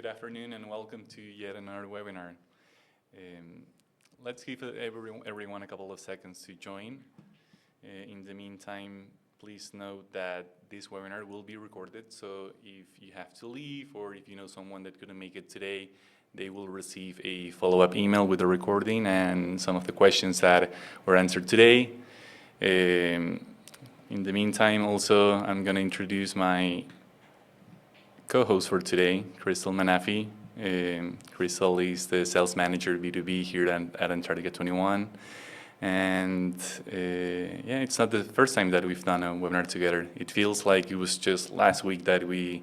Good afternoon and welcome to yet another webinar. Let's give everyone a couple of seconds to join. In the meantime, please note that this webinar will be recorded, so if you have to leave or if you know someone that couldn't make it today, they will receive a follow-up email with the recording and some of the questions that were answered today. In the meantime, also, I'm going to introduce my co-host for today, Crystal Manafi. Crystal is the sales manager B2B here at Antarctica 21. And yeah, it's not the first time that we've done a webinar together. It feels like it was just last week that we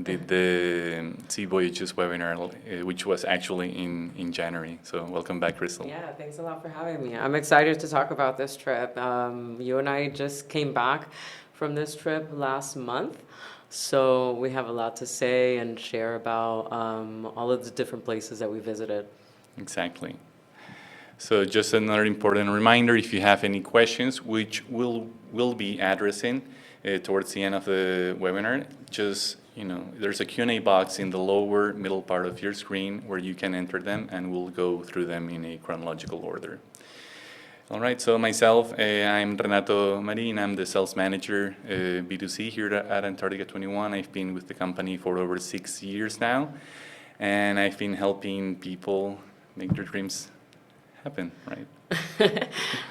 did the Sea Voyages webinar, which was actually in January. So welcome back, Crystal. Yeah, thanks a lot for having me. I'm excited to talk about this trip. You and I just came back from this trip last month. So we have a lot to say and share about all of the different places that we visited. Exactly. So just another important reminder, if you have any questions, which we'll be addressing towards the end of the webinar, just, there's a Q&A box in the lower middle part of your screen where you can enter them and we'll go through them in a chronological order. All right, so myself, I'm Renato Marín. I'm the sales manager, B2C here at Antarctica 21. I've been with the company for over 6 years now, and I've been helping people make their dreams happen, right?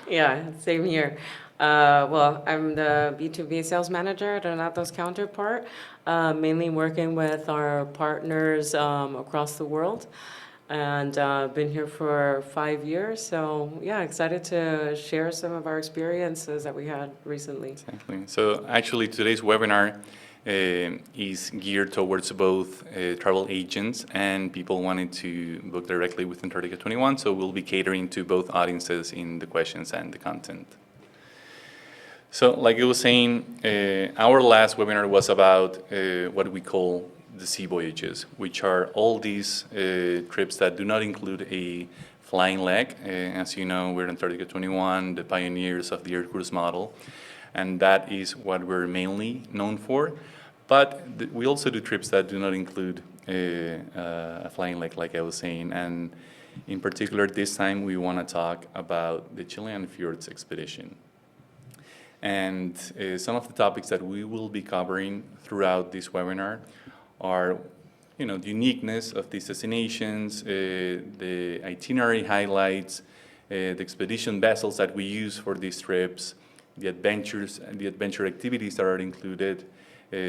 Yeah, same here. Well, I'm the B2B Sales Manager, Renato's counterpart, mainly working with our partners across the world. And been here for 5 years, so yeah, excited to share some of our experiences that we had recently. Exactly. So actually today's webinar is geared towards both travel agents and people wanting to book directly with Antarctica 21, so we'll be catering to both audiences in the questions and the content. So like I was saying, our last webinar was about what we call the sea voyages, which are all these trips that do not include a flying leg. As you know, we're Antarctica 21, the pioneers of the air cruise model, and that is what we're mainly known for. But we also do trips that do not include a flying leg, like I was saying. And in particular, this time we want to talk about the Chilean Fjords expedition. And some of the topics that we will be covering throughout this webinar are, the uniqueness of these destinations, the itinerary highlights, the expedition vessels that we use for these trips, the adventures and the adventure activities that are included,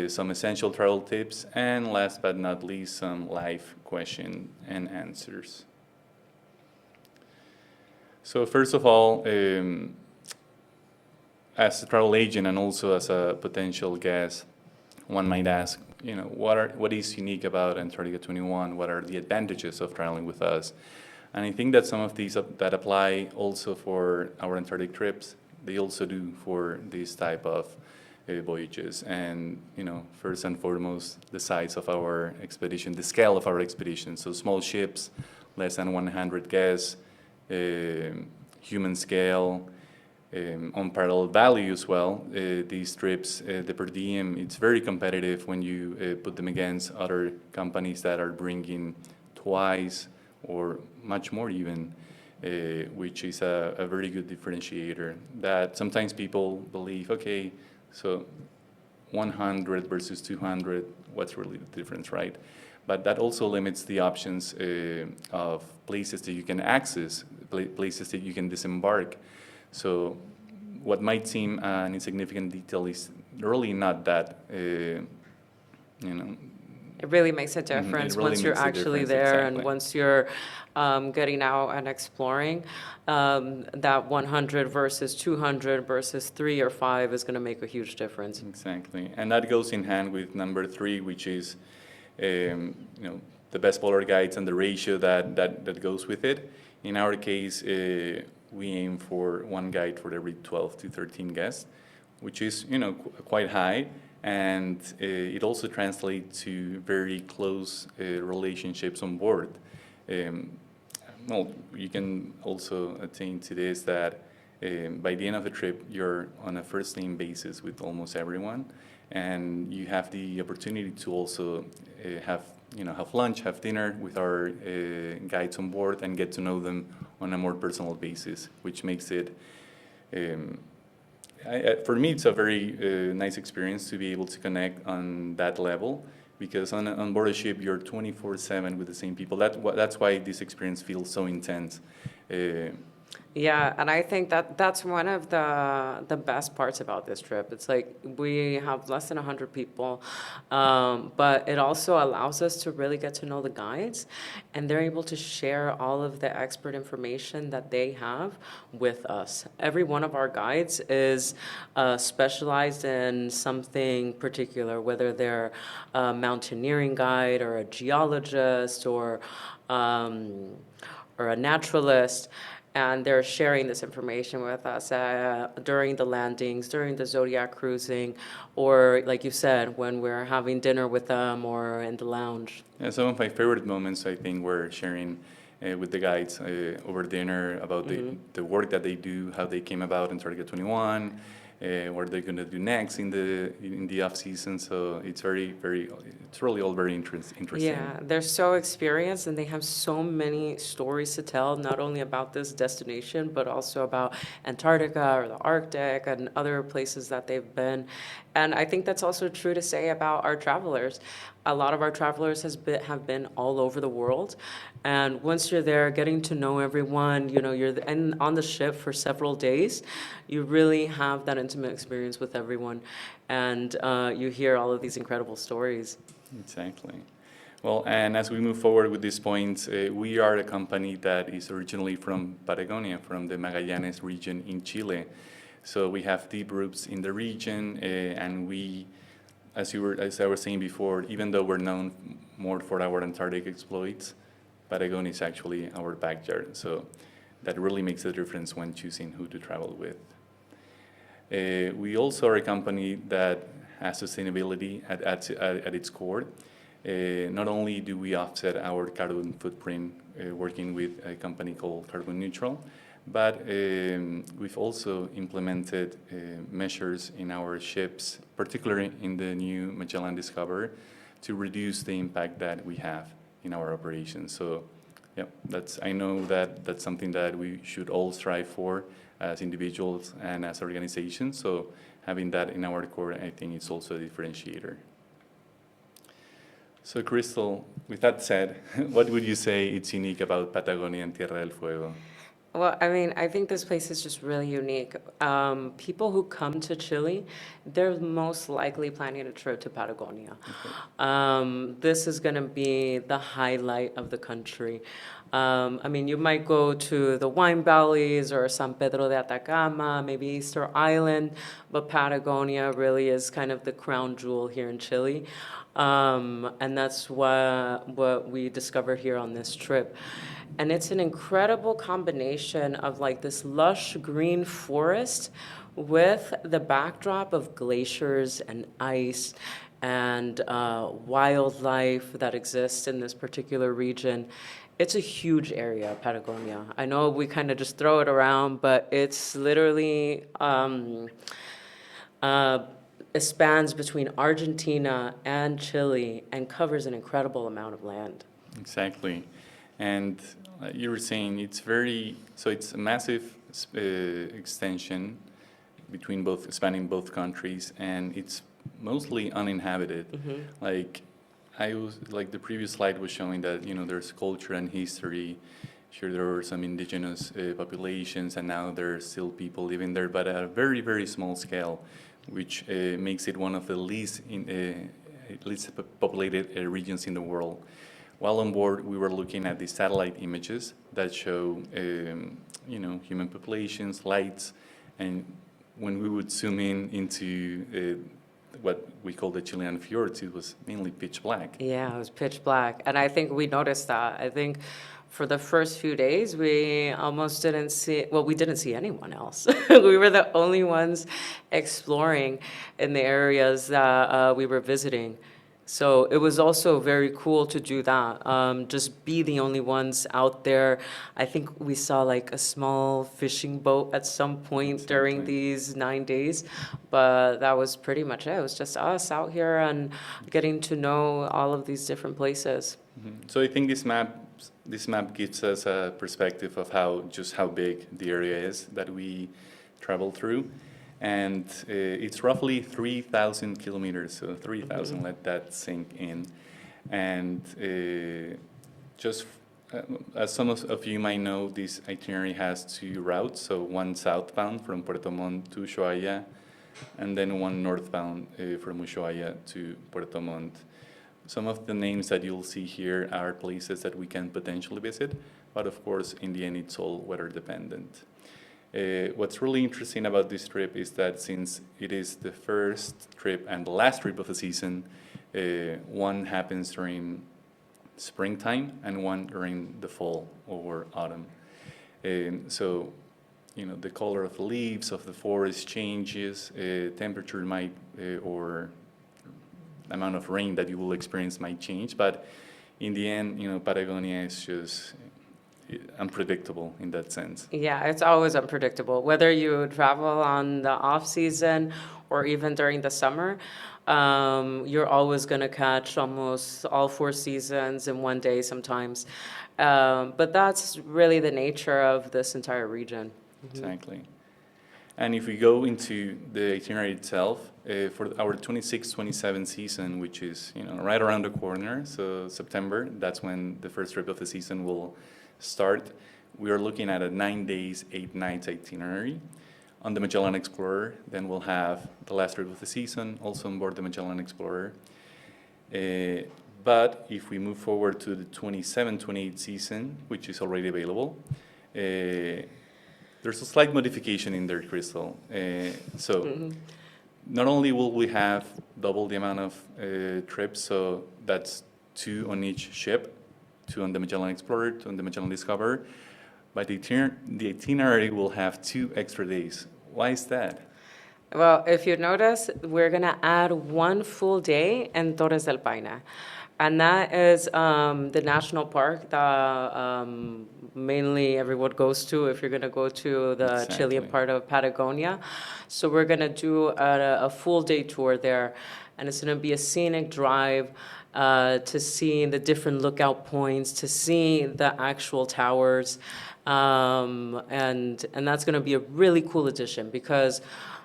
some essential travel tips, and last but not least, some live question and answers. So first of all, as a travel agent and also as a potential guest, one might ask, what is unique about Antarctica 21? What are the advantages of traveling with us? And I think that some of these that apply also for our Antarctic trips, they also do for this type of voyages. And, first and foremost, the size of our expedition, the scale of our expedition. So small ships, less than 100 guests, human scale, unparalleled value as well. These trips, the per diem, it's very competitive when you put them against other companies that are bringing twice or much more even, which is a very good differentiator. That sometimes people believe, okay, so 100 versus 200, what's really the difference, right? But that also limits the options of places that you can access, places that you can disembark. So what might seem an insignificant detail is really not that, It really makes a difference really once you're actually there, exactly. And once you're getting out and exploring. That 100 versus 200 versus 3 or 5 is going to make a huge difference. Exactly. And that goes in hand with number 3, which is, the best polar guides and the ratio that goes with it. In our case, we aim for one guide for every 12 to 13 guests, which is, quite high. And it also translates to very close relationships on board. Well, you can also attain to this that by the end of the trip, you're on a first-name basis with almost everyone. And you have the opportunity to also have have lunch, have dinner with our guides on board, and get to know them on a more personal basis, which makes it. For me, it's a very nice experience to be able to connect on that level, because on board a ship, you're 24/7 with the same people. That's why this experience feels so intense. Yeah, and I think that's one of the best parts about this trip. It's like we have less than 100 people, but it also allows us to really get to know the guides, and they're able to share all of the expert information that they have with us. Every one of our guides is specialized in something particular, whether they're a mountaineering guide or a geologist or a naturalist. And they're sharing this information with us during the landings, during the Zodiac cruising, or like you said, when we're having dinner with them or in the lounge. Yeah, some of my favorite moments, I think, were sharing with the guides over dinner about the work that they do, how they came about in Antarctica 21, what they're going to do next in the off season. So it's it's really all very interesting. Yeah, they're so experienced and they have so many stories to tell, not only about this destination, but also about Antarctica or the Arctic and other places that they've been. And I think that's also true to say about our travelers. A lot of our travelers have been all over the world. And once you're there, getting to know everyone, and on the ship for several days, you really have that intimate experience with everyone. And you hear all of these incredible stories. Exactly. Well, and as we move forward with these points, we are a company that is originally from Patagonia, from the Magallanes region in Chile. So we have deep roots in the region, and we, as I was saying before, even though we're known more for our Antarctic exploits, Patagonia is actually our backyard. So that really makes a difference when choosing who to travel with. We also are a company that has sustainability at its core. Not only do we offset our carbon footprint working with a company called Carbon Neutral, but we've also implemented measures in our ships, particularly in the new Magellan Discoverer, to reduce the impact that we have in our operations. So, yeah, I know that's something that we should all strive for as individuals and as organizations. So having that in our core, I think it's also a differentiator. So Crystal, with that said, what would you say it's unique about Patagonia and Tierra del Fuego? Well, I mean, I think this place is just really unique. People who come to Chile, they're most likely planning a trip to Patagonia. Okay. This is going to be the highlight of the country. I mean, you might go to the wine valleys or San Pedro de Atacama, maybe Easter Island, but Patagonia really is kind of the crown jewel here in Chile. And that's what we discovered here on this trip. And it's an incredible combination of like this lush green forest with the backdrop of glaciers and ice and wildlife that exists in this particular region. It's a huge area, Patagonia. I know we kind of just throw it around, but it's literally it spans between Argentina and Chile and covers an incredible amount of land. Exactly. And you were saying it's a massive extension spanning both countries, and it's mostly uninhabited. Mm-hmm. Like the previous slide was showing that there's culture and history. Sure, there were some indigenous populations, and now there are still people living there, but at a very, very small scale, which makes it one of the least populated regions in the world. While on board, we were looking at the satellite images that show, human populations, lights, and when we would zoom into what we call the Chilean Fjords, it was mainly pitch black. Yeah, it was pitch black, and I think we noticed that. I think for the first few days, we almost didn't see, we didn't see anyone else. We were the only ones exploring in the areas that we were visiting. So it was also very cool to do that. Just be the only ones out there. I think we saw like a small fishing boat at some point during these 9 days, but that was pretty much it. It was just us out here and getting to know all of these different places. So I think this map gives us a perspective of how big the area is that we travel through. And it's roughly 3,000 kilometers, so 3,000, let that sink in. And as some of you might know, this itinerary has 2 routes, so one southbound from Puerto Montt to Ushuaia, and then one northbound from Ushuaia to Puerto Montt. Some of the names that you'll see here are places that we can potentially visit, but of course, in the end, it's all weather dependent. What's really interesting about this trip is that since it is the first trip and the last trip of the season, one happens during springtime and one during the fall or autumn. So, the color of the leaves of the forest changes, temperature might, or amount of rain that you will experience might change, but in the end, Patagonia is just unpredictable in that sense. Yeah, it's always unpredictable. Whether you travel on the off season or even during the summer, you're always going to catch almost all 4 seasons in one day sometimes. But that's really the nature of this entire region. Exactly. And if we go into the itinerary itself, for our 26-27 season, which is right around the corner, so September, that's when the first trip of the season will start. We are looking at a 9 days, 8 nights itinerary on the Magellan Explorer. Then we'll have the last trip of the season also on board the Magellan Explorer. But if we move forward to the 27-28 season, which is already available, there's a slight modification in there, Crystal. Not only will we have double the amount of trips, so that's 2 on each ship, 2 on the Magellan Explorer, 2 on the Magellan Discoverer, but the itinerary will have 2 extra days. Why is that? Well, if you notice, we're going to add 1 full day in Torres del Paine. And that is the national park that mainly everyone goes to if you're going to go to the Chilean part of Patagonia. So we're going to do a full day tour there. And it's going to be a scenic drive to see the different lookout points, to see the actual towers. And that's going to be a really cool addition because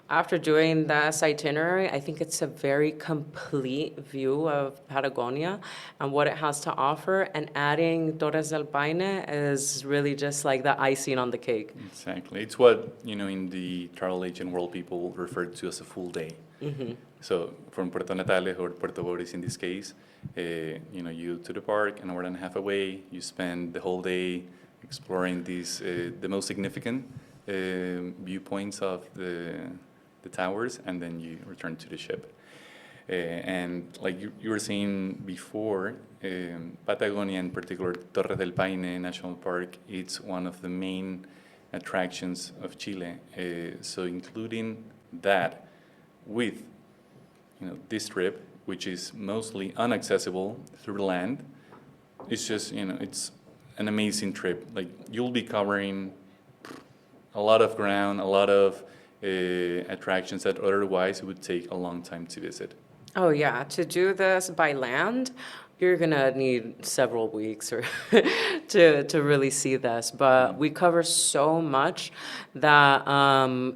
after doing this itinerary, I think it's a very complete view of Patagonia and what it has to offer. And adding Torres del Paine is really just like the icing on the cake. Exactly. It's what, in the travel agent world, people refer to as a full day. Mm-hmm. So from Puerto Natales or Puerto Boris in this case, you to the park, an hour and a half away, you spend the whole day exploring these, the most significant viewpoints of the towers, and then you return to the ship. And like you were saying before, Patagonia, in particular Torres del Paine National Park, it's one of the main attractions of Chile. So including that with this trip, which is mostly inaccessible through land, it's just, it's an amazing trip. Like you'll be covering a lot of ground, a lot of attractions that otherwise would take a long time to visit. Oh yeah, to do this by land, you're gonna need several weeks or to really see this. But we cover so much that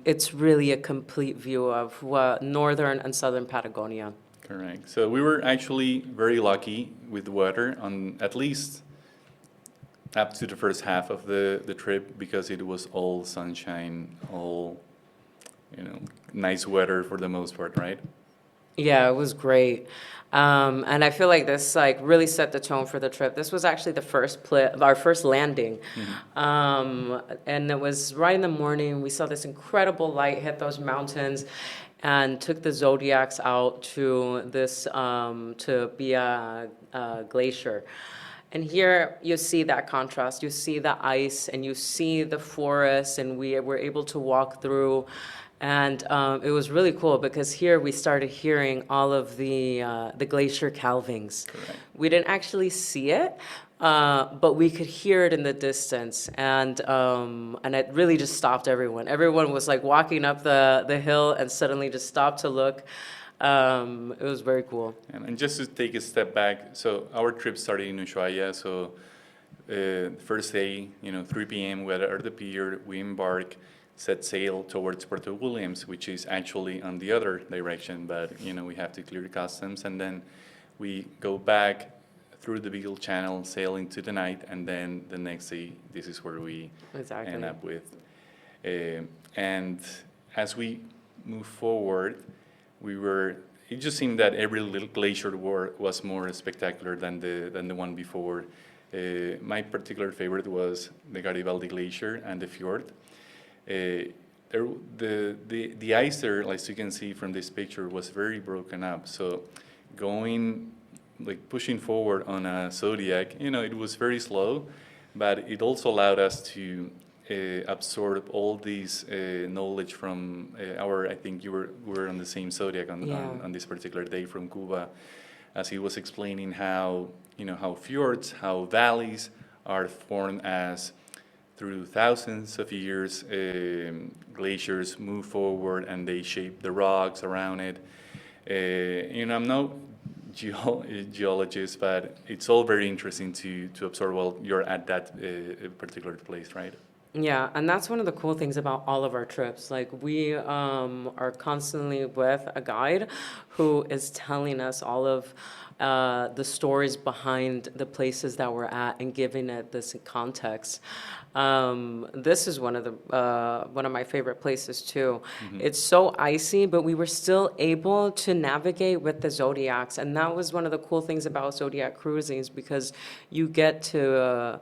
it's really a complete view of northern and southern Patagonia. Correct. So we were actually very lucky with the weather on at least up to the first half of the trip because it was all sunshine, all nice weather for the most part, right? Yeah, it was great. And I feel like this really set the tone for the trip. This was actually our first landing. Mm-hmm. And it was right in the morning. We saw this incredible light hit those mountains and took the Zodiacs out to this, to be a glacier. And here you see that contrast. You see the ice and you see the forest, and we were able to walk through And it was really cool because here we started hearing all of the glacier calvings. Correct. We didn't actually see it, but we could hear it in the distance, and it really just stopped everyone. Everyone was like walking up the hill and suddenly just stopped to look. It was very cool. And just to take a step back, so our trip started in Ushuaia. So first day, 3 p.m. we are at the pier. We embark, set sail towards Puerto Williams, which is actually on the other direction, but we have to clear the customs, and then we go back through the Beagle Channel, sail into the night, and then the next day, this is where we Exactly. end up with. And as we move forward, it just seemed that every little glacier was more spectacular than the one before. My particular favorite was the Garibaldi Glacier and the fjord. The ice there, as you can see from this picture, was very broken up. So pushing forward on a Zodiac, it was very slow, but it also allowed us to absorb all this knowledge from I think we were on the same Zodiac on this particular day from Cuba, as he was explaining how fjords, how valleys are formed as through thousands of years, glaciers move forward and they shape the rocks around it. I'm no geologist, but it's all very interesting to observe while you're at that particular place, right? Yeah, and that's one of the cool things about all of our trips. Like, we are constantly with a guide who is telling us all of the stories behind the places that we're at and giving it this context. This is one of my favorite places too. Mm-hmm. It's so icy, but we were still able to navigate with the Zodiacs, and that was one of the cool things about Zodiac cruising, is because you get to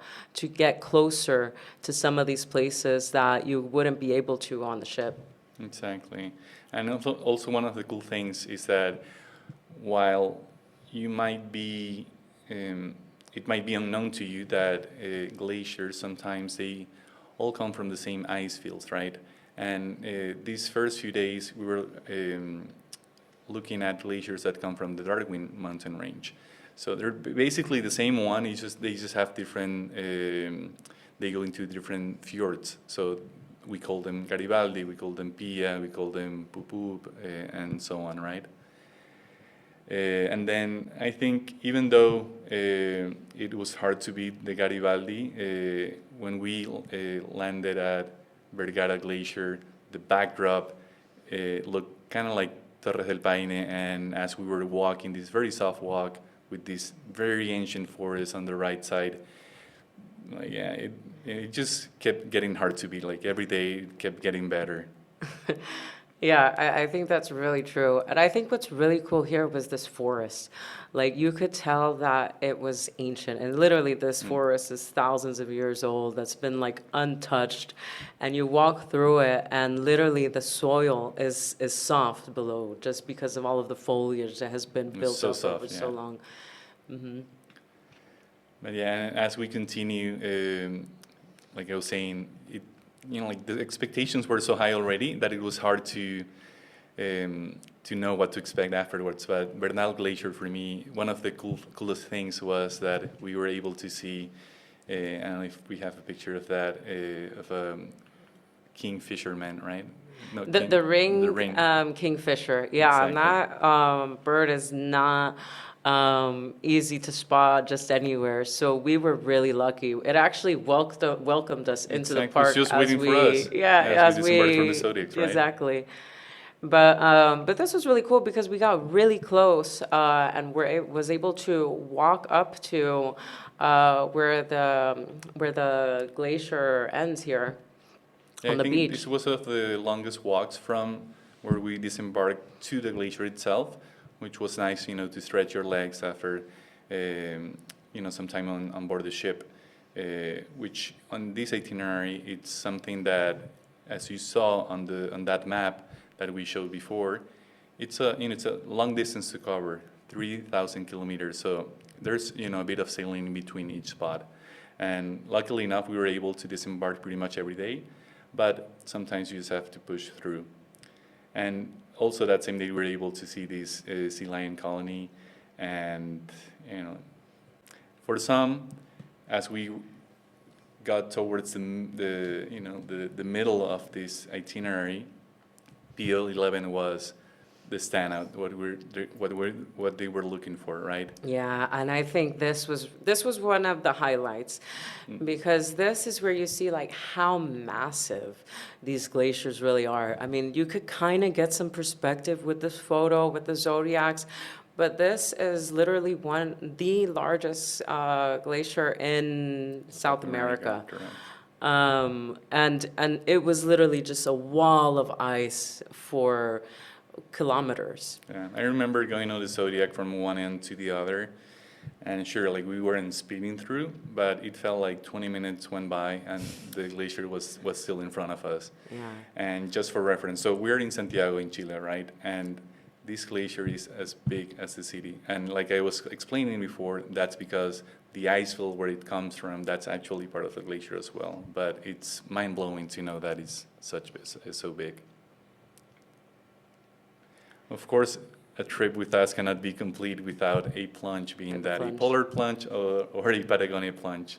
get closer to some of these places that you wouldn't be able to on the ship. Exactly, and also one of the cool things is that while you might be it might be unknown to you that glaciers, sometimes they all come from the same ice fields, right? And these first few days, we were looking at glaciers that come from the Darwin mountain range. So they're basically the same one, they just have different, they go into different fjords. So we call them Garibaldi, we call them Pia, we call them Pupup, and so on, right? And then I think even though it was hard to beat the Garibaldi, when we landed at Vergara Glacier, the backdrop looked kind of like Torres del Paine, and as we were walking, this very soft walk with this very ancient forest on the right side, it just kept getting hard to beat. Like every day, it kept getting better. Yeah, I think that's really true. And I think what's really cool here was this forest. Like, you could tell that it was ancient. And literally, this forest is thousands of years old, that's been, like, untouched. And you walk through it, and literally the soil is soft below, just because of all of the foliage that has been built up over so long. Mm-hmm. But yeah, as we continue, like I was saying, like the expectations were so high already that it was hard to know what to expect afterwards. But Bernal Glacier, for me, one of the coolest things was that we were able to see, I don't know if we have a picture of that, of a kingfisherman, right? No, the ring kingfisher. Yeah, exactly. And that bird is not easy to spot just anywhere. So we were really lucky. It actually welcomed us into the park. It's just waiting for us. As we disembarked from the Zodiacs, right? Exactly. But this was really cool because we got really close and was able to walk up to where the glacier ends here on the beach. I think this was one of the longest walks from where we disembarked to the glacier itself, which was nice, to stretch your legs after, some time on board the ship. Which on this itinerary, it's something that, as you saw on that map that we showed before, it's a long distance to cover, 3,000 kilometers. So there's a bit of sailing in between each spot, and luckily enough, we were able to disembark pretty much every day, but sometimes you just have to push through. And also that same day, we were able to see this sea lion colony. And, for some, as we got towards the middle of this itinerary, PL11 was the standout, what they were looking for, right? Yeah, and I think this was one of the highlights, because this is where you see like how massive these glaciers really are. I mean, you could kind of get some perspective with this photo with the Zodiacs, but this is literally the largest glacier in South America. Correct. And it was literally just a wall of ice for kilometers. Yeah, I remember going on the Zodiac from one end to the other, and sure, like we weren't speeding through, but it felt like 20 minutes went by and the glacier was still in front of us. Yeah. And just for reference, so we're in Santiago in Chile, right? And this glacier is as big as the city. And like I was explaining before, that's because the ice field where it comes from, that's actually part of the glacier as well. But it's mind-blowing to know that it's so big. Of course, a trip with us cannot be complete without a plunge, being that a polar plunge or a Patagonia plunge.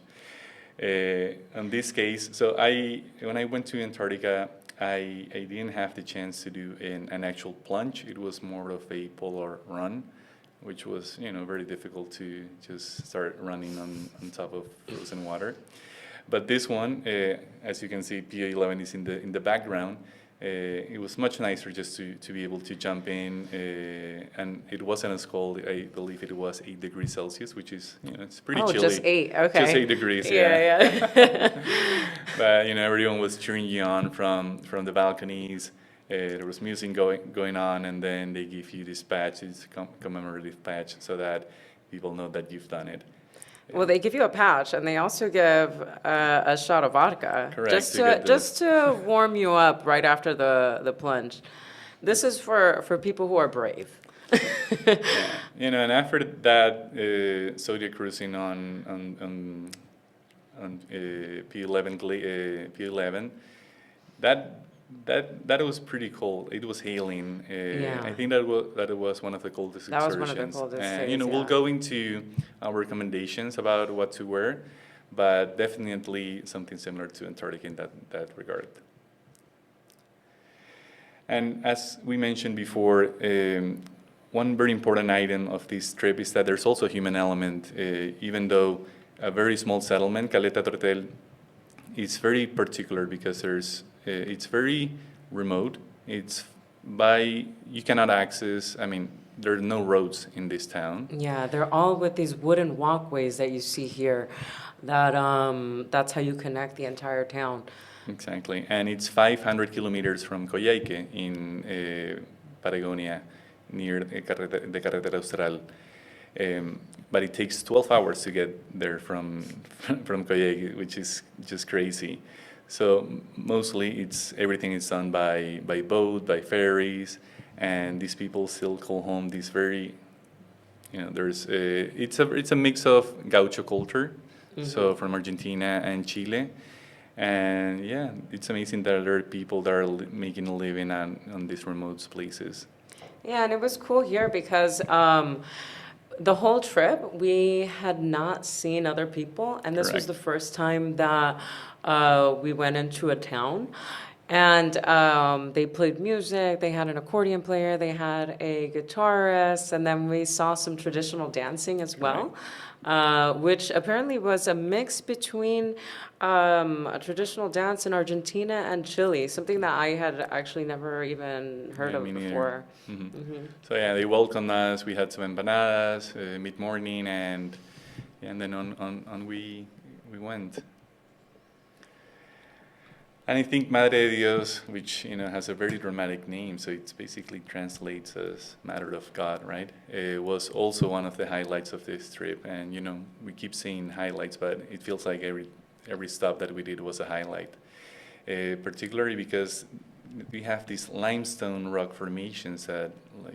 In this case, so when I went to Antarctica, I didn't have the chance to do an actual plunge. It was more of a polar run, which was very difficult to just start running on top of frozen water. But this one, as you can see, PA11 is in the background. It was much nicer just to be able to jump in, and it wasn't as cold. I believe it was 8 degrees Celsius, which is, it's pretty chilly. Oh, just 8, okay. Just 8 degrees, yeah. But, everyone was cheering you on from the balconies. There was music going on, and then they give you this patch, this commemorative patch, so that people know that you've done it. Well, they give you a patch, and they also give a shot of vodka. Correct. Just to warm you up right after the plunge. This is for people who are brave. Yeah. And after that Zodiac cruising on P11, that was pretty cold. It was hailing. I think that was one of the coldest excursions. That was one of the coldest days, we'll go into our recommendations about what to wear, but definitely something similar to Antarctica in that regard. And as we mentioned before, one very important item of this trip is that there's also a human element. Even though a very small settlement, Caleta Tortel, is very particular because it's very remote. You cannot access, there are no roads in this town. Yeah, they're all with these wooden walkways that you see here. That's how you connect the entire town. Exactly, and it's 500 kilometers from Coyhaique in Patagonia, near the Carretera Austral. But it takes 12 hours to get there from Coyhaique, which is just crazy. So mostly everything is done by boat, by ferries, and these people still call home this very, it's a mix of gaucho culture, so from Argentina and Chile. And yeah, it's amazing that there are people that are making a living on these remote places. Yeah, and it was cool here because the whole trip we had not seen other people, and this was the first time that we went into a town. And they played music, they had an accordion player, they had a guitarist, and then we saw some traditional dancing as well, which apparently was a mix between a traditional dance in Argentina and Chile, something that I had actually never even heard of before. So yeah, they welcomed us, we had some empanadas mid-morning, and then on we went. And I think Madre de Dios, which has a very dramatic name, so it basically translates as Matter of God, right? It was also one of the highlights of this trip, and we keep saying highlights, but it feels like every stop that we did was a highlight, particularly because we have these limestone rock formations that,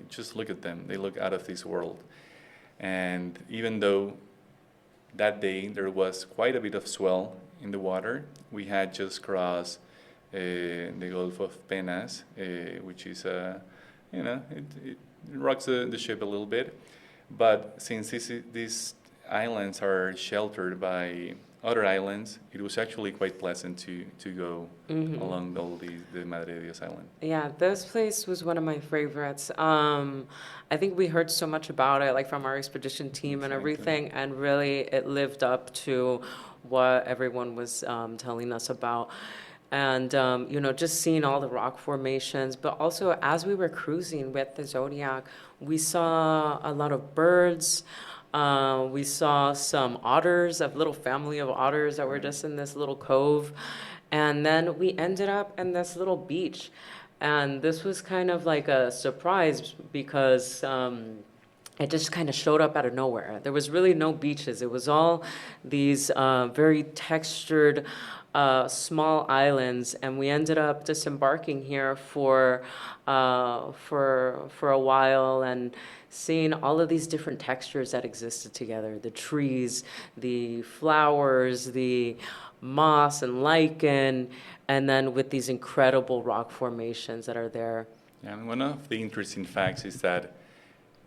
just look at them, they look out of this world. And even though that day there was quite a bit of swell in the water, we had just crossed the Gulf of Penas, which is, it rocks the ship a little bit. But since these islands are sheltered by other islands, it was actually quite pleasant to go along all the Madre de Dios island. Yeah, this place was one of my favorites. I think we heard so much about it, like from our expedition team and everything, and really it lived up to what everyone was telling us about. And, just seeing all the rock formations, but also as we were cruising with the Zodiac, we saw a lot of birds. We saw some otters, a little family of otters that were just in this little cove. And then we ended up in this little beach. And this was kind of like a surprise because it just kind of showed up out of nowhere. There was really no beaches. It was all these very textured small islands, and we ended up disembarking here for a while and seeing all of these different textures that existed together: the trees, the flowers, the moss and lichen, and then with these incredible rock formations that are there. Yeah, and one of the interesting facts is that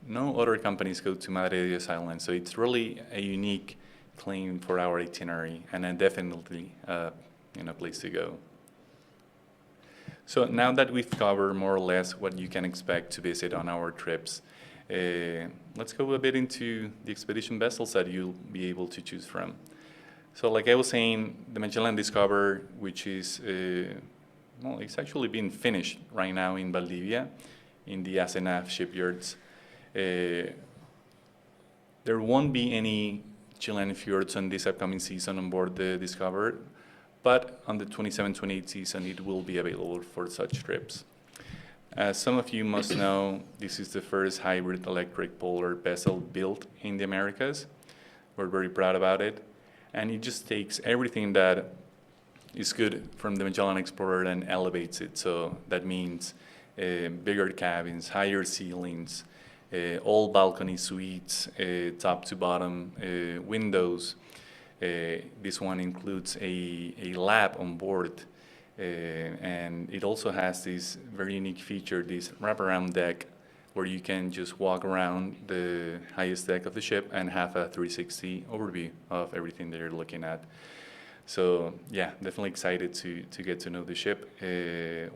no other companies go to Madre de Dios Island, so it's really a unique claim for our itinerary, and then definitely a place to go. So now that we've covered more or less what you can expect to visit on our trips, let's go a bit into the expedition vessels that you'll be able to choose from. So like I was saying, the Magellan Discover, which is, it's actually being finished right now in Valdivia, in the Asenaf shipyards. There won't be any Chilean Fjords on this upcoming season on board the Discover, but on the 27-28 season, it will be available for such trips. As some of you must know, this is the first hybrid electric polar vessel built in the Americas. We're very proud about it. And it just takes everything that is good from the Magellan Explorer and elevates it. So that means bigger cabins, higher ceilings, all balcony suites, top to bottom windows. This one includes a lab on board. And it also has this very unique feature, this wraparound deck, where you can just walk around the highest deck of the ship and have a 360 overview of everything that you're looking at. So yeah, definitely excited to get to know the ship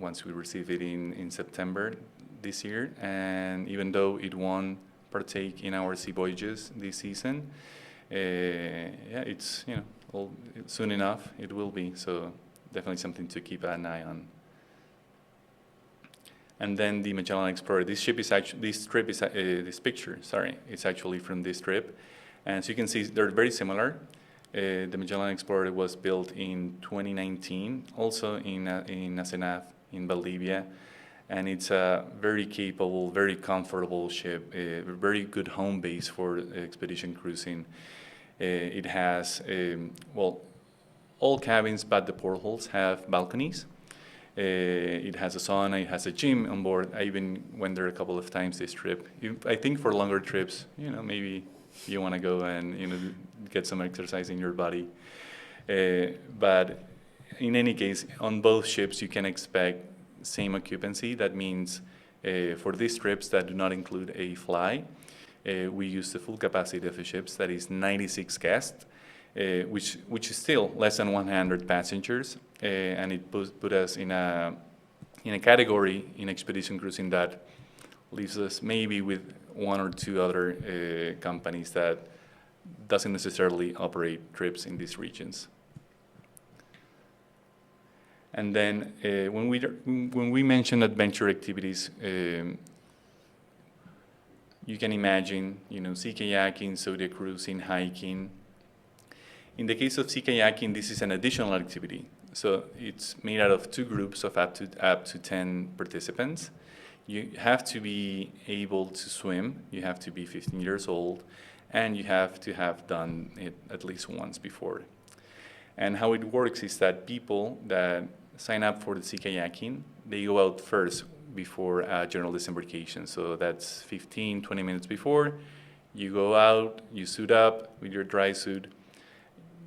once we receive it in September this year. And even though it won't partake in our sea voyages this season, it's soon enough it will be. So definitely something to keep an eye on. And then the Magellan Explorer. This picture is actually from this trip. And so you can see they're very similar. The Magellan Explorer was built in 2019, also in Asenaf in Valdivia. And it's a very capable, very comfortable ship, a very good home base for expedition cruising. It has, all cabins but the portholes have balconies. It has a sauna, it has a gym on board. I even went there a couple of times this trip. I think for longer trips, maybe you want to go and, get some exercise in your body. But in any case, on both ships, you can expect same occupancy. That means for these trips that do not include a fly, we use the full capacity of the ships, that is 96 guests. Which is still less than 100 passengers, and it put us in a category in expedition cruising that leaves us maybe with one or two other companies that doesn't necessarily operate trips in these regions. And then when we mention adventure activities, you can imagine, sea kayaking, Zodiac cruising, hiking. In the case of sea kayaking, this is an additional activity. So it's made out of two groups of up to 10 participants. You have to be able to swim, you have to be 15 years old, and you have to have done it at least once before. And how it works is that people that sign up for the sea kayaking, they go out first before general disembarkation. So that's 15, 20 minutes before. You go out, you suit up with your dry suit,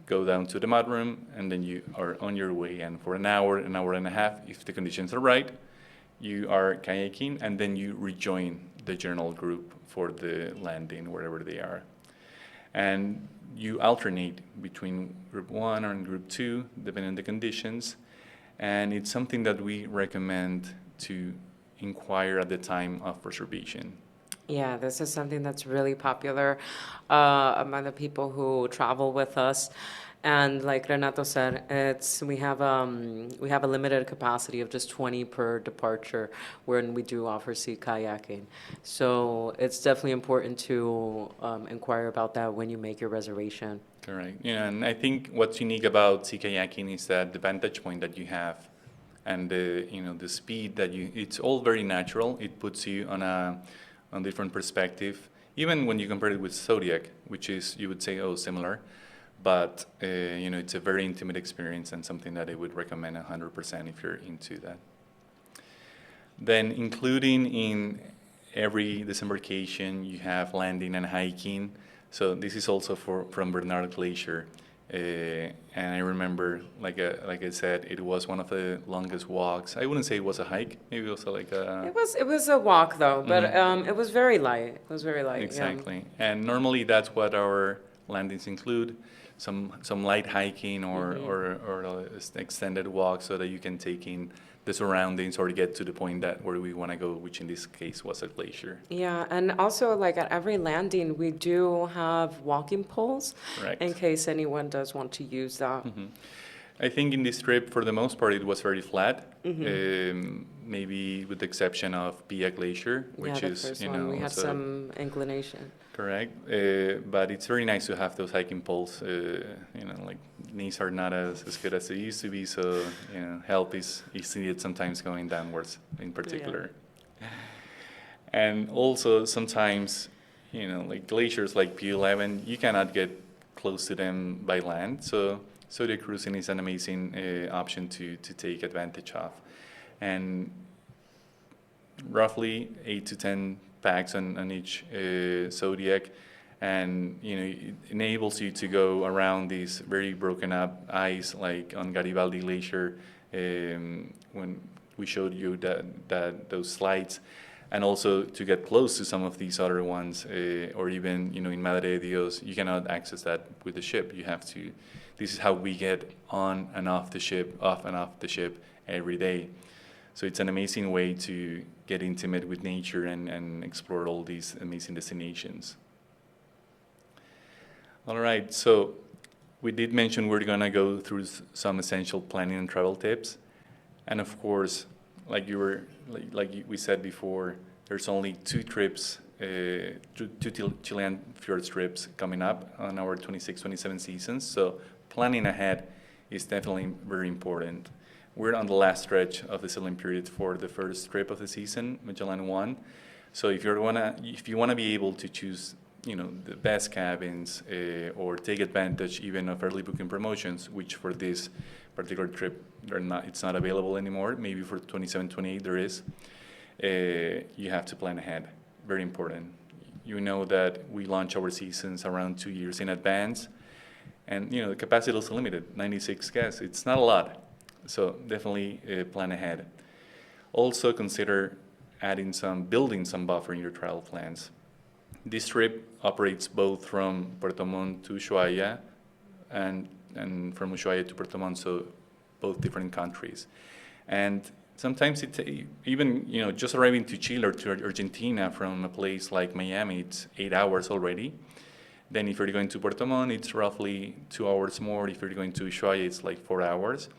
go down to the mud room, and then you are on your way. And for an hour and a half, if the conditions are right, you are kayaking, and then you rejoin the general group for the landing, wherever they are. And you alternate between group 1 and group 2, depending on the conditions. And it's something that we recommend to inquire at the time of reservation. Yeah, this is something that's really popular among the people who travel with us. And like Renato said, we have a limited capacity of just 20 per departure when we do offer sea kayaking. So it's definitely important to inquire about that when you make your reservation. Correct. Yeah, and I think what's unique about sea kayaking is that the vantage point that you have, and the speed that it's all very natural. It puts you on a different perspective. Even when you compare it with Zodiac, which is, you would say, similar. But, it's a very intimate experience and something that I would recommend 100% if you're into that. Then including in every disembarkation, you have landing and hiking. So this is also from Bernard Glacier. And I remember, like I said, it was one of the longest walks. I wouldn't say it was a hike. Maybe it was like a... It was a walk, though, but it was very light. It was very light. Exactly. Yeah. And normally that's what our landings include. Some light hiking or extended walk so that you can take in the surroundings or get to the point where we want to go, which in this case was a glacier. Yeah, and also like at every landing, we do have walking poles. Correct. In case anyone does want to use that. Mm-hmm. I think in this trip, for the most part, it was very flat. Maybe with the exception of Pia Glacier, which is, first one, we had some inclination. Correct. But it's very nice to have those hiking poles. Like knees are not as good as they used to be, so help is needed sometimes going downwards in particular. Yeah. And also sometimes, like glaciers like P11, you cannot get close to them by land. So Zodiac cruising is an amazing option to take advantage of. And roughly 8 to 10 packs on each Zodiac, and it enables you to go around this very broken up ice, like on Garibaldi Glacier when we showed you that those slides, and also to get close to some of these other ones, or even in Madre, Dios, you cannot access that with the ship. You have to. This is how we get on and off the ship, every day. So it's an amazing way to get intimate with nature and explore all these amazing destinations. All right, so we did mention we're going to go through some essential planning and travel tips. And of course, like we said before, there's only 2 trips, two Chilean Fjords trips coming up on our 26-27 seasons. So planning ahead is definitely very important. We're on the last stretch of the sailing period for the first trip of the season, Magellan 1. So if you want to be able to choose, the best cabins or take advantage even of early booking promotions, which for this particular trip it's not available anymore. Maybe for 27-28 there is. You have to plan ahead. Very important. You know that we launch our seasons around 2 years in advance, and the capacity is limited, 96 guests. It's not a lot. So definitely plan ahead. Also consider building some buffer in your travel plans. This trip operates both from Puerto Montt to Ushuaia and from Ushuaia to Puerto Montt, so both different countries. And sometimes it's even, just arriving to Chile or to Argentina from a place like Miami, it's 8 hours already. Then if you're going to Puerto Montt, it's roughly 2 hours more. If you're going to Ushuaia, it's like 4 hours.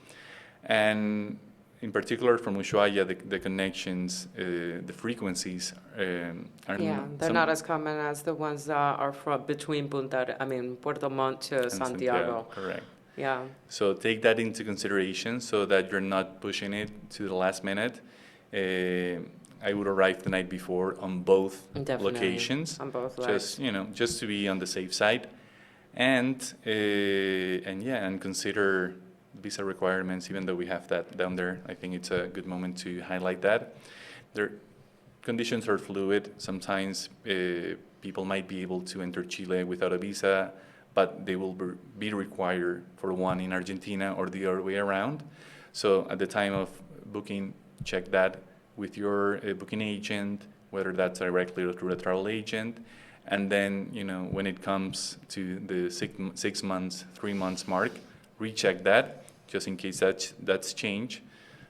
And in particular, from Ushuaia, the connections, the frequencies are they're not as common as the ones that are between Puerto Montt to Santiago. Correct. Yeah. So take that into consideration so that you're not pushing it to the last minute. I would arrive the night before on both locations. On both legs. Just to be on the safe side, and consider visa requirements, even though we have that down there. I think it's a good moment to highlight that. Conditions are fluid. Sometimes people might be able to enter Chile without a visa, but they will be required for one in Argentina or the other way around. So at the time of booking, check that with your booking agent, whether that's directly or through a travel agent. And then, when it comes to the 6 months, 3 months mark, recheck that just in case that's changed.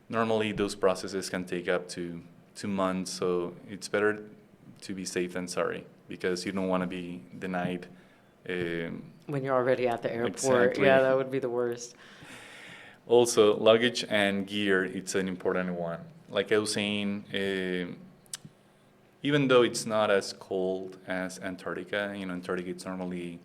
Normally, those processes can take up to 2 months, so it's better to be safe than sorry, because you don't want to be denied. When you're already at the airport. Exactly. Yeah, that would be the worst. Also, luggage and gear, it's an important one. Like I was saying, even though it's not as cold as Antarctica, Antarctica it's normally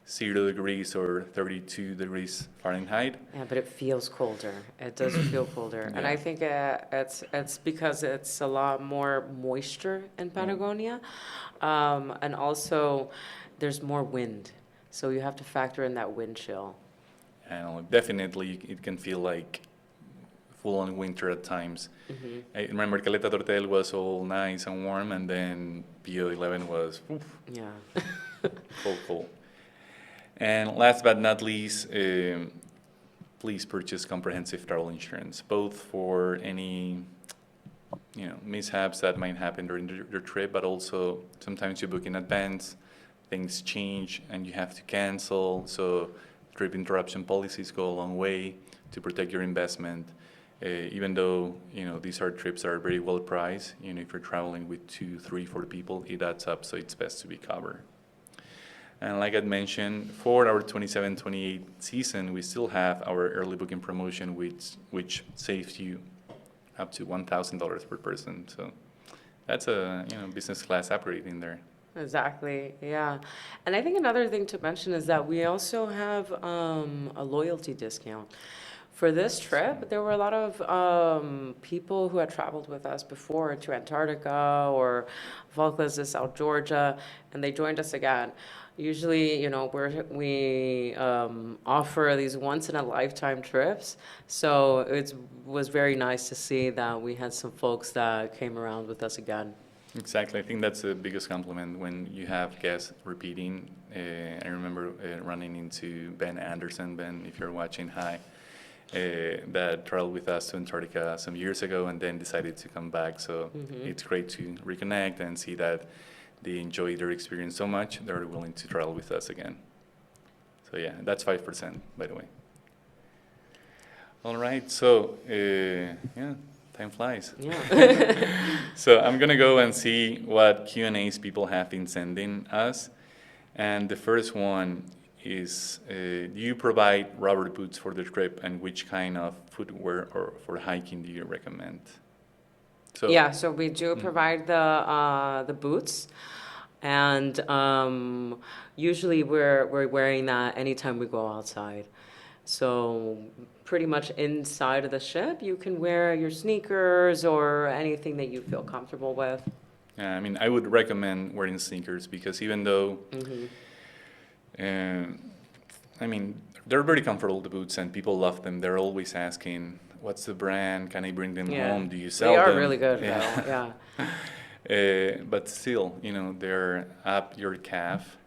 0 degrees or 32 degrees Fahrenheit. Yeah, but it feels colder. It does feel colder. And Yeah. I think it's because it's a lot more moisture in Patagonia. And also, there's more wind. So you have to factor in that wind chill. And definitely it can feel like full-on winter at times. Mm-hmm. I remember Caleta Tortel was all nice and warm, and then PO11 was Yeah. cold. And last but not least, please purchase comprehensive travel insurance, both for any mishaps that might happen during your trip, but also sometimes you book in advance, things change, and you have to cancel. So trip interruption policies go a long way to protect your investment. Even though these are trips that are very well priced, if you're traveling with 2, 3, 4 people, it adds up. So it's best to be covered. And like I mentioned, for our 27-28 season, we still have our early booking promotion, which saves you up to $1,000 per person. So that's a business class upgrade in there. Exactly, yeah. And I think another thing to mention is that we also have a loyalty discount. For this trip, there were a lot of people who had traveled with us before to Antarctica or Falklands to South Georgia, and they joined us again. Usually, we offer these once-in-a-lifetime trips, so it was very nice to see that we had some folks that came around with us again. Exactly. I think that's the biggest compliment when you have guests repeating. I remember running into Ben Anderson. Ben, if you're watching, hi. That traveled with us to Antarctica some years ago and then decided to come back. So it's great to reconnect and see that they enjoy their experience so much, they're willing to travel with us again. So yeah, that's 5%, by the way. All right, so time flies. Yeah. So I'm going to go and see what Q&As people have been sending us. And the first one is, do you provide rubber boots for the trip, and which kind of footwear or for hiking do you recommend? So, Yeah, so we do provide the boots, and usually we're wearing that anytime we go outside. So pretty much inside of the ship, you can wear your sneakers or anything that you feel comfortable with. I mean, I would recommend wearing sneakers because even though, I mean, they're very comfortable, the boots, and people love them. They're always asking, what's the brand? Can I bring them home? Do you sell them? They are really good, Yeah. though. Yeah. But still, they're up your calf,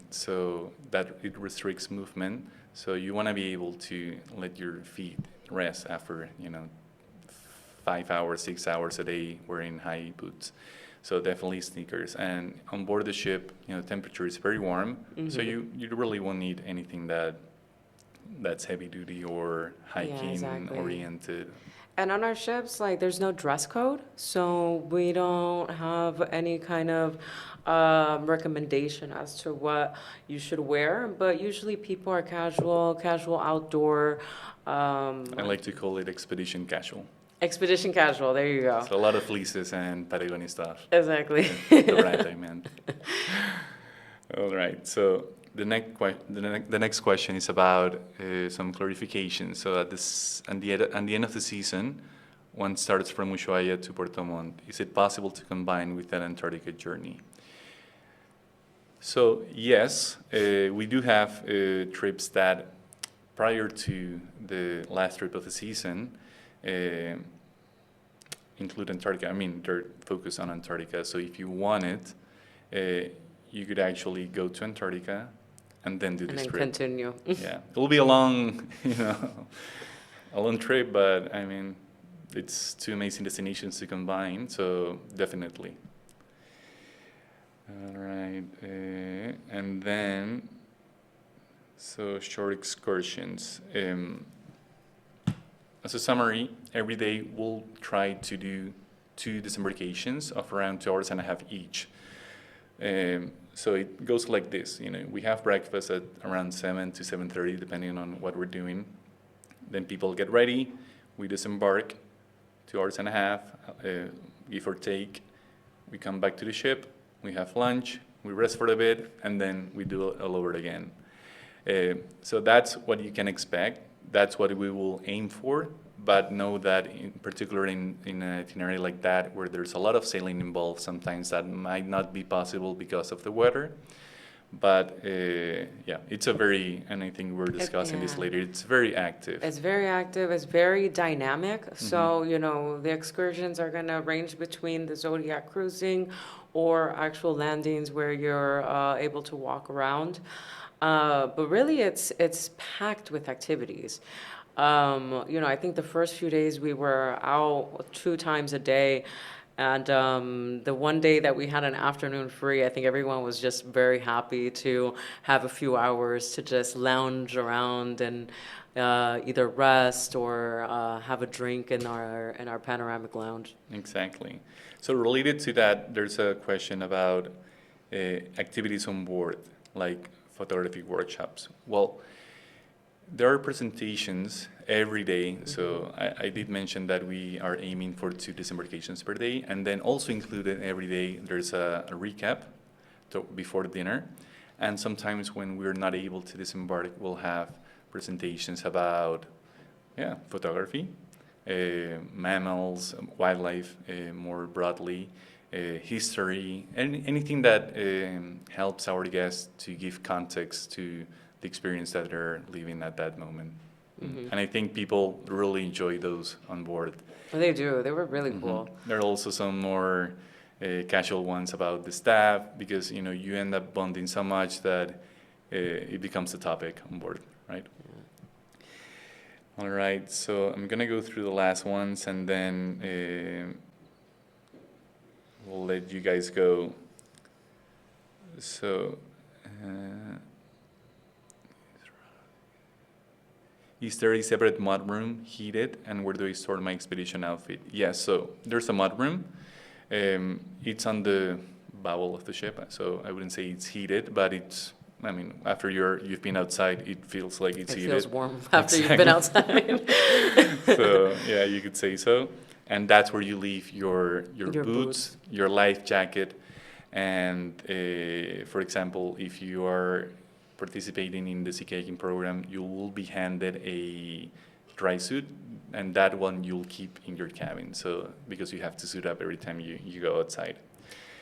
so that it restricts movement. So you want to be able to let your feet rest after, 5 hours, 6 hours a day wearing high boots. So definitely sneakers. And on board the ship, temperature is very warm. So you really won't need anything that's heavy duty or hiking oriented. And on our ships, there's no dress code, so we don't have any kind of recommendation as to what you should wear. But usually people are casual outdoor. I like to call it expedition casual. Expedition casual, there you go. So a lot of fleeces and Patagonia stuff. Exactly. The brand I meant. All right, so the next question is about some clarification. So at the end of the season, one starts from Ushuaia to Puerto Montt. Is it possible to combine with that Antarctica journey? So yes, we do have trips that prior to the last trip of the season include Antarctica. I mean, they're focused on Antarctica. So if you want it, you could actually go to Antarctica, and then do And this then trip. continue. Yeah, it will be a long, a long trip, but I mean, it's two amazing destinations to combine, so definitely. All right, and then, so short excursions. As a summary, every day we'll try to do 2 disembarkations of around 2 hours and a half each. So it goes like this, we have breakfast at around 7 to 7:30, depending on what we're doing. Then people get ready, we disembark, 2 hours and a half, give or take. We come back to the ship, we have lunch, we rest for a bit, and then we do it all over again. So that's what you can expect. That's what we will aim for. But know that, in particular in an itinerary like that, where there's a lot of sailing involved, sometimes that might not be possible because of the weather. But yeah, it's a very, and I think we're discussing this later, it's very active. It's very active, it's very dynamic. So, the excursions are going to range between the Zodiac cruising or actual landings where you're able to walk around. But really, it's packed with activities. I think the first few days we were out 2 times a day. And the one day that we had an afternoon free, I think everyone was just very happy to have a few hours to just lounge around and either rest or have a drink in our panoramic lounge. Exactly. So related to that, there's a question about activities on board, like photography workshops. Well, there are presentations every day. So I did mention that we are aiming for 2 disembarkations per day, and then also included every day there's a recap before dinner. And sometimes when we're not able to disembark, we'll have presentations about photography, mammals, wildlife more broadly, history, and anything that helps our guests to give context to the experience that they're living at that moment. And I think people really enjoy those on board. They do. They were really cool. There are also some more casual ones about the staff, because you end up bonding so much that it becomes a topic on board, right? All right, so I'm gonna go through the last ones, and then we'll let you guys go. So. Is there a separate mud room, heated, and where do I store my expedition outfit? Yes, so there's a mud room. It's on the bow of the ship, so I wouldn't say it's heated, but after you've been outside, it feels like it's heated. It feels warm after you've been outside. So yeah, you could say so. And that's where you leave your boots, your life jacket, and for example, if you are participating in the Kayaking Program, you will be handed a dry suit, and that one you'll keep in your cabin. So because you have to suit up every time you go outside.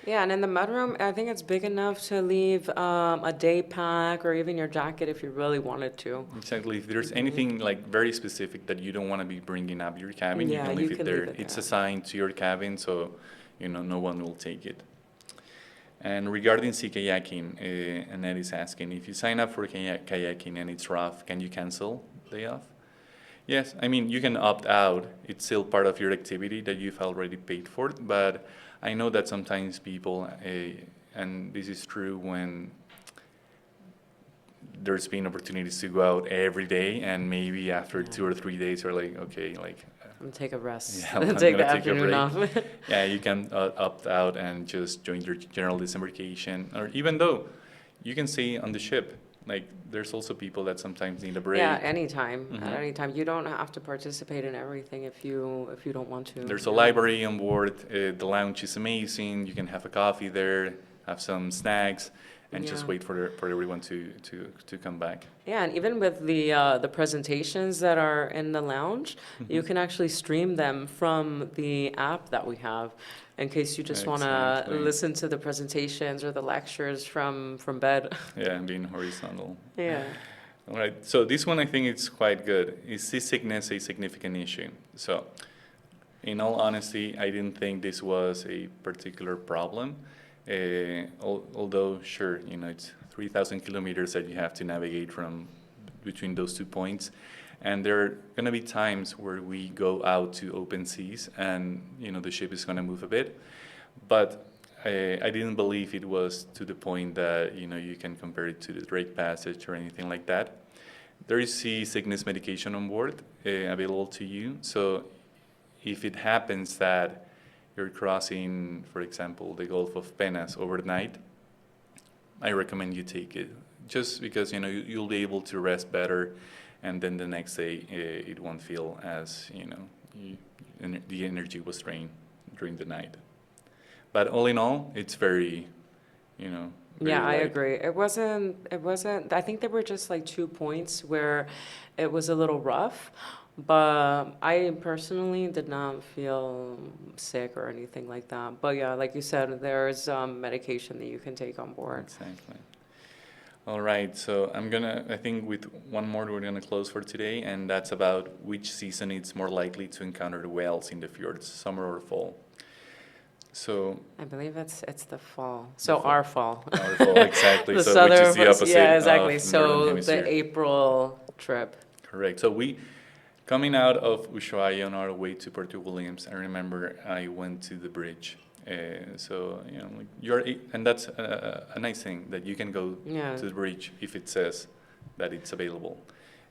Yeah, and in the mudroom, I think it's big enough to leave a day pack or even your jacket if you really wanted to. Exactly. If there's anything like very specific that you don't want to be bringing up your cabin, you can leave it there. It's assigned to your cabin, so no one will take it. And regarding sea kayaking, Annette is asking, if you sign up for kayaking and it's rough, can you cancel day off? Yes, you can opt out. It's still part of your activity that you've already paid for, but I know that sometimes people, and this is true when there's been opportunities to go out every day, and maybe after 2 or 3 days you're like, okay, I'm gonna take a rest. Yeah, I'm take the gonna take a afternoon off. Yeah, you can opt out and just join your general disembarkation, or even though you can stay on the ship. There's also people that sometimes need a break. Yeah, anytime. At any time. You don't have to participate in everything if you don't want to. There's a library on board. The lounge is amazing. You can have a coffee there, have some snacks, and just wait for everyone to come back. Yeah, and even with the presentations that are in the lounge, you can actually stream them from the app that we have, in case you just want to listen to the presentations or the lectures from bed. Yeah, and being horizontal. Yeah. All right, so this one I think it's quite good. Is seasickness a significant issue? So, in all honesty, I didn't think this was a particular problem. Although, sure, it's 3,000 kilometers that you have to navigate from between those 2 points. And there are going to be times where we go out to open seas and, the ship is going to move a bit. But I didn't believe it was to the point that, you can compare it to the Drake Passage or anything like that. There is sea sickness medication on board available to you. So if it happens that you're crossing, for example, the Gulf of Penas overnight, I recommend you take it. Just because, you'll be able to rest better, and then the next day it won't feel as, the energy was drained during the night. But all in all, it's very, very Yeah, I light. agree. It wasn't, I think there were just like 2 points where it was a little rough, but I personally did not feel sick or anything like that. But yeah, like you said, there's medication that you can take on board. Exactly. All right, so I think with one more we're gonna close for today, and that's about which season it's more likely to encounter whales in the fjords, summer or fall. So I believe it's the fall. So fall. our fall. Our fall, exactly. The So which is the southern, opposite yeah, exactly. of the Northern So Hemisphere. the April trip. Correct. So coming out of Ushuaia on our way to Puerto Williams, I remember I went to the bridge. So and that's a nice thing that you can go Yeah. to the bridge if it says that it's available,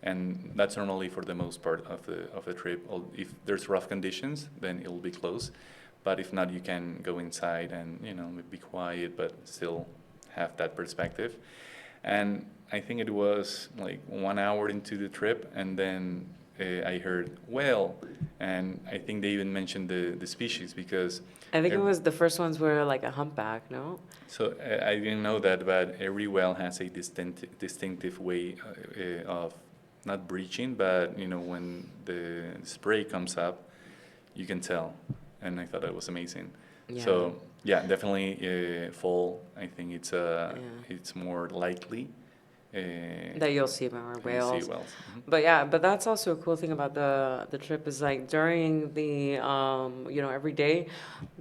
and that's normally for the most part of the trip. If there's rough conditions, then it'll be closed, but if not, you can go inside and be quiet, but still have that perspective. And I think it was like 1 hour into the trip, and then I heard whale, and I think they even mentioned the species because I think it was the first ones were like a humpback, no? so I didn't know that, but every whale has a distinctive way of not breaching, but when the spray comes up, you can tell, and I thought that was amazing. Yeah. So yeah, definitely fall. I think it's more likely. That you'll see more whales. See whales. Mhm. But yeah, but that's also a cool thing about the trip is like during the every day,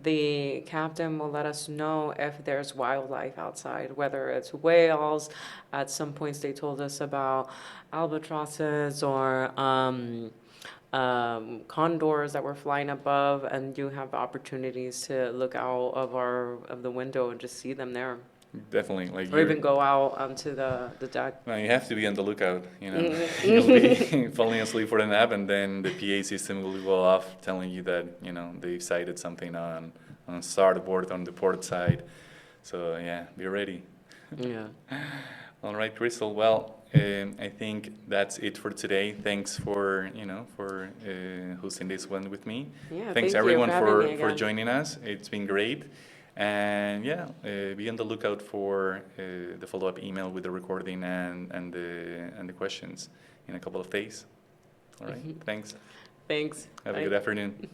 the captain will let us know if there's wildlife outside, whether it's whales. At some points, they told us about albatrosses or condors that were flying above, and you have opportunities to look out of the window and just see them there. Definitely, like Or even go out onto the deck. well, you have to be on the lookout. Mm-hmm. You'll be falling asleep for a nap, and then the PA system will go off telling you that they've sighted something on starboard on the port side. So yeah, be ready. Yeah. All right, Crystal. Well, I think that's it for today. Thanks for hosting this one with me. Yeah, Thanks thank you everyone for having me for again. joining us. It's been great. And yeah, be on the lookout for the follow-up email with the recording and the questions in a couple of days. All right, thanks. Thanks. Have a Bye. good afternoon.